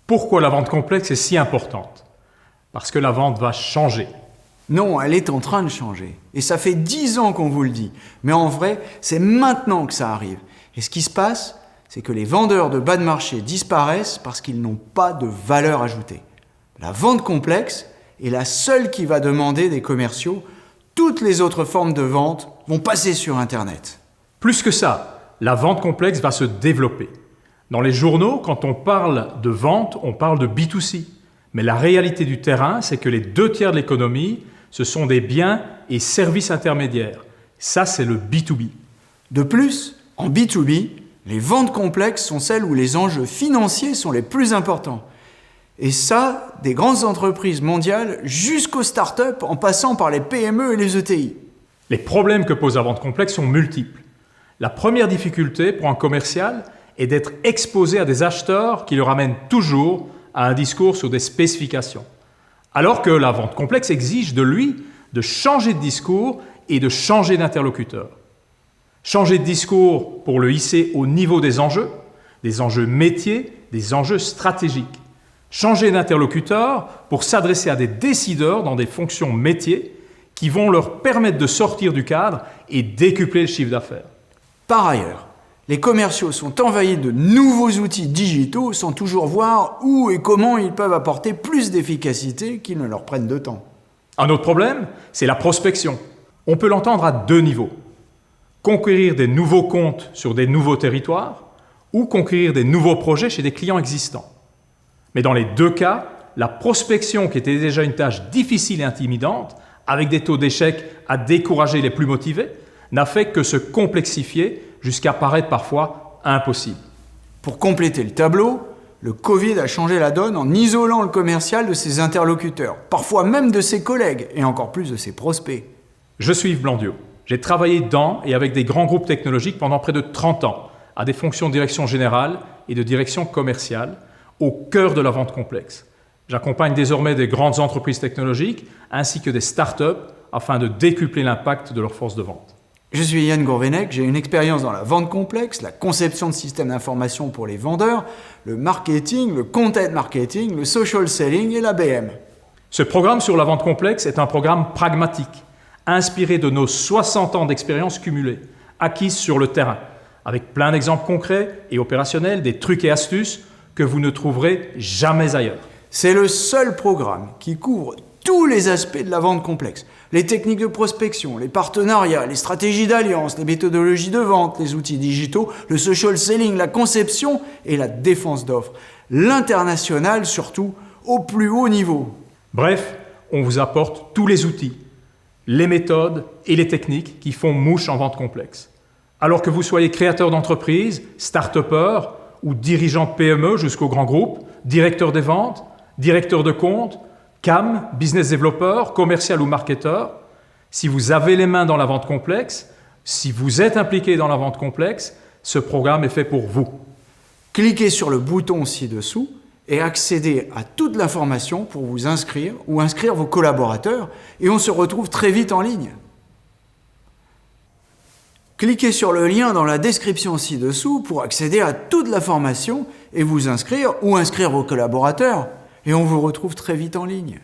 Pourquoi la vente complexe est si importante? Parce que la vente va changer. Non, elle est en train de changer. Et ça fait 10 ans qu'on vous le dit. Mais en vrai, c'est maintenant que ça arrive. Et ce qui se passe, c'est que les vendeurs de bas de marché disparaissent parce qu'ils n'ont pas de valeur ajoutée. La vente complexe est la seule qui va demander des commerciaux. Toutes les autres formes de vente vont passer sur Internet. Plus que ça, la vente complexe va se développer. Dans les journaux, quand on parle de vente, on parle de B2C. Mais la réalité du terrain, c'est que les 2/3 de l'économie, ce sont des biens et services intermédiaires. Ça, c'est le B2B. De plus, en B2B, les ventes complexes sont celles où les enjeux financiers sont les plus importants. Et ça, des grandes entreprises mondiales jusqu'aux startups en passant par les PME et les ETI. Les problèmes que pose la vente complexe sont multiples. La première difficulté pour un commercial est d'être exposé à des acheteurs qui le ramènent toujours à un discours sur des spécifications. Alors que la vente complexe exige de lui de changer de discours et de changer d'interlocuteur. Changer de discours pour le hisser au niveau des enjeux métiers, des enjeux stratégiques. Changer d'interlocuteur pour s'adresser à des décideurs dans des fonctions métiers qui vont leur permettre de sortir du cadre et décupler le chiffre d'affaires. Par ailleurs, les commerciaux sont envahis de nouveaux outils digitaux sans toujours voir où et comment ils peuvent apporter plus d'efficacité qu'ils ne leur prennent de temps. Un autre problème, c'est la prospection. On peut l'entendre à 2 niveaux. Conquérir des nouveaux comptes sur des nouveaux territoires ou conquérir des nouveaux projets chez des clients existants. Mais dans les 2 cas, la prospection, qui était déjà une tâche difficile et intimidante, avec des taux d'échec à décourager les plus motivés, n'a fait que se complexifier jusqu'à paraître parfois impossible. Pour compléter le tableau, le Covid a changé la donne en isolant le commercial de ses interlocuteurs, parfois même de ses collègues et encore plus de ses prospects. Je suis Yves Blandiot. J'ai travaillé dans et avec des grands groupes technologiques pendant près de 30 ans, à des fonctions de direction générale et de direction commerciale, au cœur de la vente complexe. J'accompagne désormais des grandes entreprises technologiques ainsi que des startups afin de décupler l'impact de leur force de vente. Je suis Yann Gourvenec, j'ai une expérience dans la vente complexe, la conception de systèmes d'information pour les vendeurs, le marketing, le content marketing, le social selling et l'ABM. Ce programme sur la vente complexe est un programme pragmatique, inspiré de nos 60 ans d'expérience cumulée, acquises sur le terrain, avec plein d'exemples concrets et opérationnels, des trucs et astuces que vous ne trouverez jamais ailleurs. C'est le seul programme qui couvre tous les aspects de la vente complexe. Les techniques de prospection, les partenariats, les stratégies d'alliance, les méthodologies de vente, les outils digitaux, le social selling, la conception et la défense d'offres. L'international surtout, au plus haut niveau. Bref, on vous apporte tous les outils, les méthodes et les techniques qui font mouche en vente complexe. Alors que vous soyez créateur d'entreprise, start-upper ou dirigeant de PME jusqu'aux grands groupes, directeur des ventes, directeur de compte, CAM, business développeur, commercial ou marketeur, si vous avez les mains dans la vente complexe, si vous êtes impliqué dans la vente complexe, ce programme est fait pour vous. Cliquez sur le bouton ci-dessous et accédez à toute l'information pour vous inscrire ou inscrire vos collaborateurs et on se retrouve très vite en ligne. Cliquez sur le lien dans la description ci-dessous pour accéder à toute l'information et vous inscrire ou inscrire vos collaborateurs. Et on vous retrouve très vite en ligne.